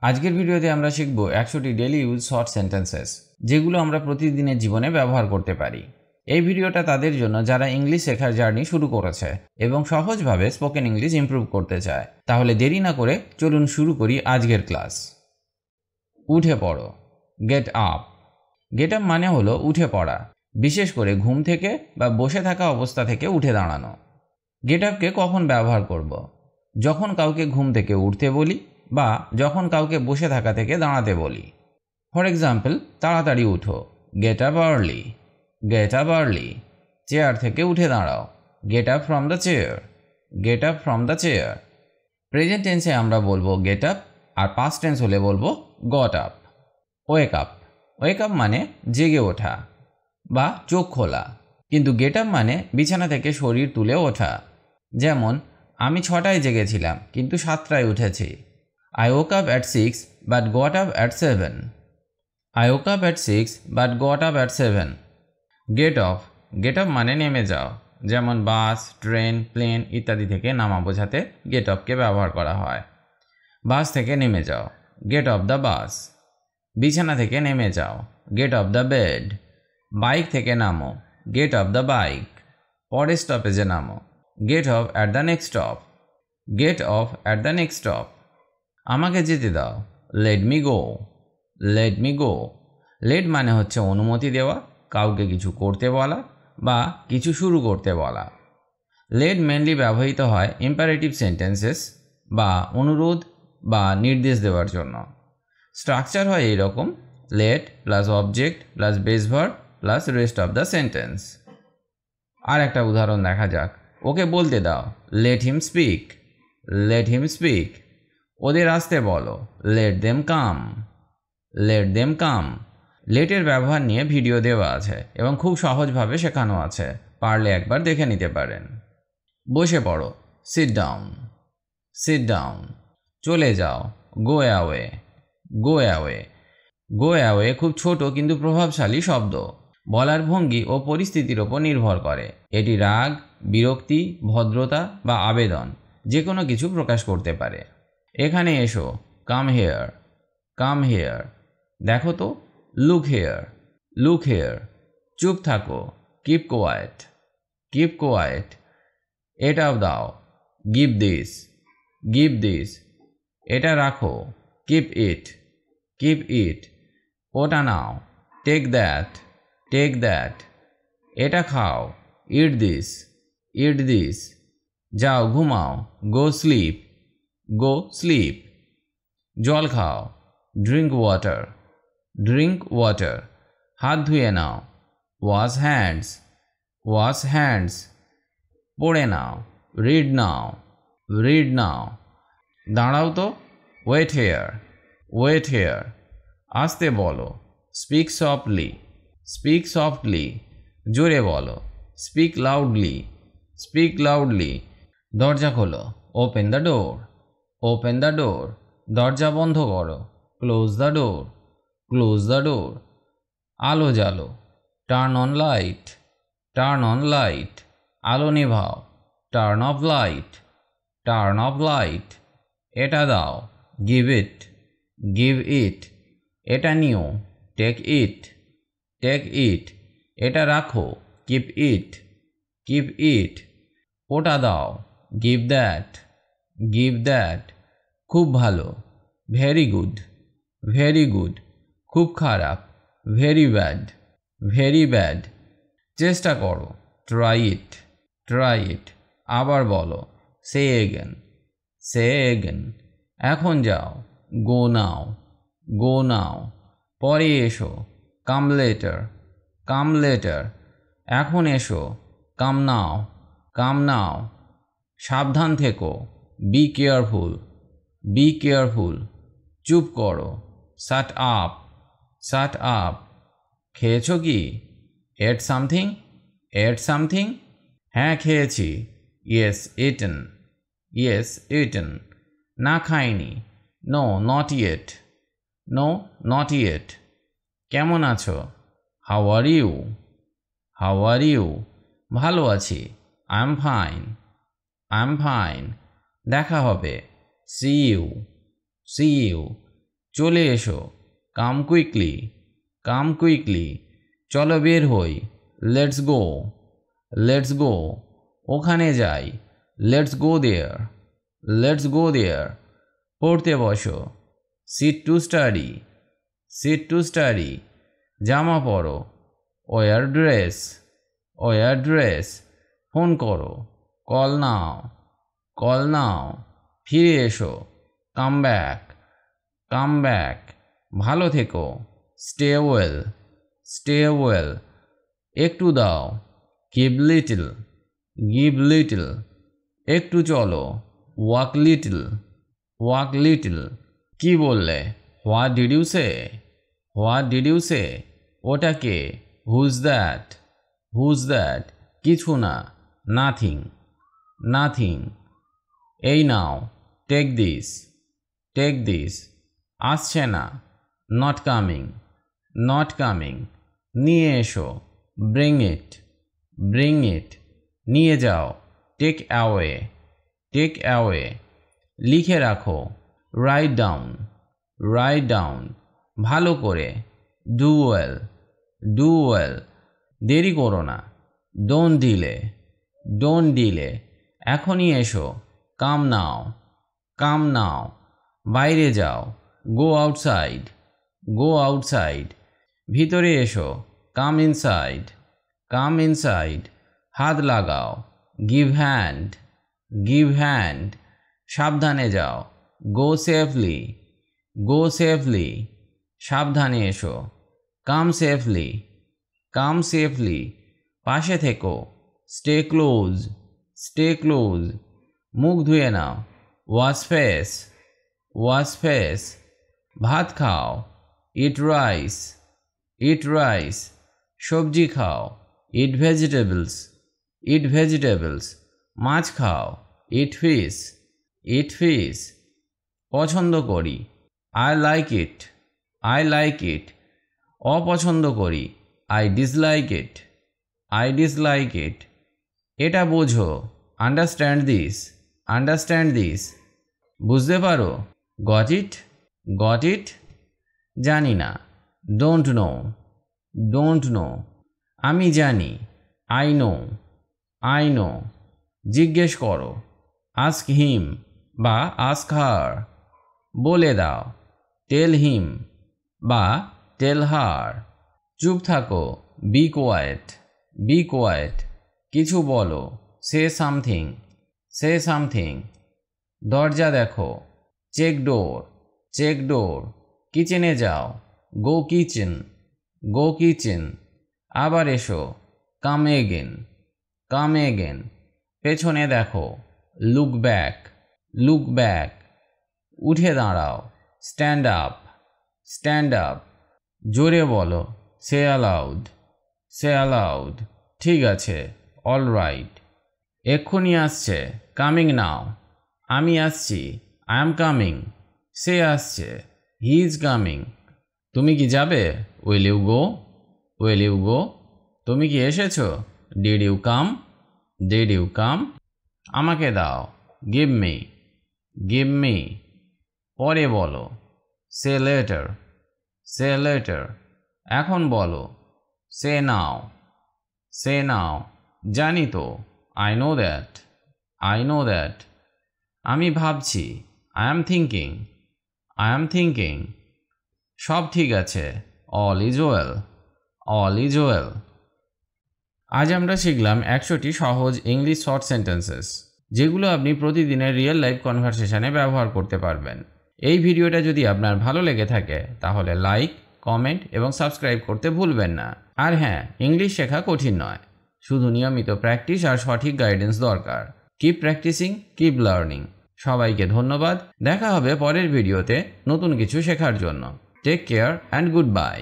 আজকের ভিডিওতে আমরা শিখব 100টি ডেইলি ইউজ শর্ট সেন্টেন্সেস যেগুলো আমরা প্রতিদিনের জীবনে ব্যবহার করতে পারি। এই ভিডিওটা তাদের জন্য যারা ইংলিশ শেখার জার্নি শুরু করেছে এবং সহজভাবে স্পোকেন ইংলিশ ইমপ্রুভ করতে চায়। তাহলে দেরি না করে চলুন শুরু করি আজকের ক্লাস। উঠে পড়ো, গেট আপ। গেট আপ মানে হলো উঠে পড়া, বিশেষ করে ঘুম থেকে বা বসে থাকা অবস্থা থেকে উঠে দাঁড়ানো। গেট আপকে কখন ব্যবহার করব? যখন কাউকে ঘুম থেকে উঠতে বলি বা যখন কাউকে বসে থাকা থেকে দাঁড়াতে বলি। ফর এক্সাম্পল, তাড়াতাড়ি উঠো, get up early. Get up early. Chair থেকে উঠে দাঁড়াও, get up from the chair. Get up from the chair. Present টেন্সে আমরা বলবো গেট আপ, আর পাস্ট টেন্স হলে বলবো got up. Wake up. Wake up মানে জেগে ওঠা বা চোখ খোলা, কিন্তু গেট আপ মানে বিছানা থেকে শরীর তুলে ওঠা। যেমন, আমি 6টায় জেগেছিলাম কিন্তু 7টায় উঠেছি। I woke up at 6 but got up at 7. I woke up at 6 but got up at 7. Get off. Get off মানে নেমে যাও। যেমন বাস, ট্রেন, প্লেন ইত্যাদি থেকে নামা বোঝাতে গেট অফকে ব্যবহার করা হয়। বাস থেকে নেমে যাও, গেট অফ দ্য বাস। বিছানা থেকে নেমে যাও, get off the bed. Bike থেকে নামো, গেট অফ দ্য বাইক। পরের স্টপেজে নামো, get off at the next stop. Get off at the next stop. আমাকে যেতে দাও, let me go. Let me go. Let মানে হচ্ছে অনুমতি দেওয়া, কাউকে কিছু করতে বলা বা কিছু শুরু করতে বলা। লেট মেনলি ব্যবহৃত হয় ইম্পারেটিভ সেন্টেন্সেস বা অনুরোধ বা নির্দেশ দেওয়ার জন্য। স্ট্রাকচার হয় এইরকম: let plus object plus base verb plus rest of the sentence. আর একটা উদাহরণ দেখা যাক। ওকে বলতে দাও, let him speak. Let him speak. ওদের আসতে বলো, let them come. Let them come. লেটের ব্যবহার নিয়ে ভিডিও দেওয়া আছে এবং খুব সহজভাবে শেখানো আছে, পারলে একবার দেখে নিতে পারেন। বসে পড়ো, সিট ডাউন। Sit down. চলে যাও, go away. Go away. Go away খুব ছোট কিন্তু প্রভাবশালী শব্দ। বলার ভঙ্গি ও পরিস্থিতির ওপর নির্ভর করে। এটি রাগ, বিরক্তি, ভদ্রতা বা আবেদন যে কোনো কিছু প্রকাশ করতে পারে। এখানে এসো, কাম হেয়ার। Come here. দেখো তো, লুক হেয়ার। Look hair. চুপ থাকো, কিপ কোয়াইট। Keep quiet. এটাও দাও, গিভ দিস। Give this. এটা রাখো, কিপ ইট। Keep it. ওটা নাও, টেক দ্যাট। Take that. এটা খাও, ইট দিস। It this. যাও ঘুমাও, গো স্লিপ। গো স্লিপ। জল খাও, ড্রিঙ্ক ওয়াটার। Drink water. হাত ধুয়ে নাও, ওয়াশ হ্যান্ডস। Wash hands. পড়ে নাও, রিড নাও। রিড নাও। দাঁড়াও তো, ওয়েট হেয়ার। Wait hair. আসতে বলো, স্পিক সফটলি। Speak softly. জোরে বলো, স্পিক লাউডলি। Speak loudly. দরজা খোলো, open the door. Open the door. দরজা বন্ধ করো, close the door. Close the door. আলো জ্বালো, turn on light. Turn on light. আলো নেভাও, turn off light. Turn off light. এটা দাও, গিভ ইট। Give it. এটা নিও, টেক ইট। Take it. এটা রাখো, কিপ ইট। Keep it. ওটা দাও, গিভ দ্যাট। Give that. খুব ভালো, ভেরি গুড। Very good. খুব খারাপ, ভেরি ব্যাড। Very bad. চেষ্টা করো, ট্রাই ইট। Try it. আবার বলো, সে এগেন। সে এগেন। এখন যাও, গো নাও। গো নাও। পরে এসো, কাম লেটার। Come later. এখন এসো, কাম নাও। কাম নাও। সাবধান থেকো, বি কেয়ারফুল। Be careful. চুপ করো, শাট আপ। শাট আপ। খেয়েছো কি? Ate something. Ate something. হ্যাঁ খেয়েছি, ইয়েস ইটেন। Yes eaten. না খাইনি, no not yet. No not yet. কেমন আছো? How are you? How are you? ভালো আছি, I am fine. I am fine. দেখা হবে, সি ইউ। C you. চলে এসো, কাম কুইকলি, কাম কুইকলি। চলো বের হই, লেটস গো, লেটস গো। ওখানে যাই, let's go there, let's go there. পড়তে বসো, sit to study, sit to study. জামা পরো, wear dress, wear dress. Phone করো, কল নাও, কল নাও। ফিরে এসো, কাম ব্যাক, কাম ব্যাক। ভালো থেকো, স্টে ওয়েল, স্টে ওয়েল। একটু দাও, গিভ লিটল, গিভ লিটল। একটু চলো, ওয়াক লিটল, ওয়াক লিটল। কি বললে? What did you say, what did you say? ওটা কে? Who's that, who's that? কিছু না, নাথিং, নাথিং। এই নাও, টেক দিস, টেক দিস। আসছে না, নট কামিং, নট কামিং। নিয়ে এসো, ব্রিং ইট, ব্রিং ইট। নিয়ে যাও, টেক অ্যাওয়ে, টেক অ্যাওয়ে। লিখে রাখো, রাইট ডাউন, রাইট ডাউন। ভালো করে, ডু ওয়েল, ডু ওয়েল। দেরি করো না, ডোন্ট ডিলে, ডোন্ট ডিলে। এখনই এসো, কাম নাও, কাম নাও। বাইরে যাও, গো আউটসাইড, গো আউটসাইড। ভিতরে এসো, কাম ইনসাইড, কাম ইনসাইড। হাত লাগাও, গিভ হ্যান্ড, গিভ হ্যান্ড। সাবধানে যাও, গো সেফলি, গো সেফলি। সাবধানে এসো, কাম সেফলি, কাম সেফলি। পাশে থেকো, স্টে ক্লোজ, স্টে ক্লোজ। মুখ ধুয়ে নাও, ওয়াশ ফেস, ওয়াশ ফেস। ভাত খাও, ইট রাইস, ইট রাইস। সবজি খাও, ইট ভেজিটেবলস, ইট ভেজিটেবলস। মাছ খাও, ইট ফিশ, ইট ফিশ। পছন্দ করি, I like it, I like it. অপছন্দ করি, I dislike it, I dislike it. এটা বোঝো, আন্ডারস্ট্যান্ড দিস, আন্ডারস্ট্যান্ড দিস। বুঝতে পারো, গট ইট, গট ইট? জানি না, ডোন্ট নো, ডোন্ট নো। আমি জানি, আই নো, আই নো। জিজ্ঞেস করো, আস্ক হিম বা আস্ক হার। বলে দাও, টেল হিম বা টেল হার। চুপ থাকো, বি কোয়াইট, বি কোয়াইট। কিছু বলো, সে সামথিং, সে সামথিং। দরজা দেখো, চেক ডোর, চেক ডোর। কিচেনে যাও, গো কিচেন, গো কিচেন। আবার এসো, কাম এগেন, কাম এগেন। পেছনে দেখো, লুক ব্যাক, লুক ব্যাক। উঠে দাঁড়াও, স্ট্যান্ড আপ, স্ট্যান্ড আপ। জোরে বলো, সে অ্যালাউড, সে অ্যালাউড। ঠিক আছে, অল রাইট। এক্ষুনি আসছে, কামিং নাও। আমি আসছি, আই এম কামিং। সে আসছে, হি ইজ কামিং। তুমি কি যাবে? Will you go, will you go? তুমি কি এসেছো? Did you come, did you come? আমাকে দাও, গিভ মি, গিভ মি। পরে বলো, সে লেটার, সে লেটার। এখন বলো, সে নাও, সে নাও। জানি তো, I know that, I know that. আমি ভাবছি, I am thinking, I am thinking. সব ঠিক আছে, all is well, all is well. আজ আমরা শিখলাম 100টি সহজ ইংলিশ শর্ট সেন্টেন্সেস, যেগুলো আপনি প্রতিদিনের রিয়েল লাইফ কনভারসেশনে ব্যবহার করতে পারবেন। এই ভিডিওটা যদি আপনার ভালো লেগে থাকে তাহলে লাইক, কমেন্ট এবং সাবস্ক্রাইব করতে ভুলবেন না। আর হ্যাঁ, ইংলিশ শেখা কঠিন নয়, শুধু নিয়মিত প্র্যাকটিস আর সঠিক গাইডেন্স দরকার। Keep practising, keep learning. সবাইকে ধন্যবাদ। দেখা হবে পরের ভিডিওতে নতুন কিছু শেখার জন্য। Take care and good by.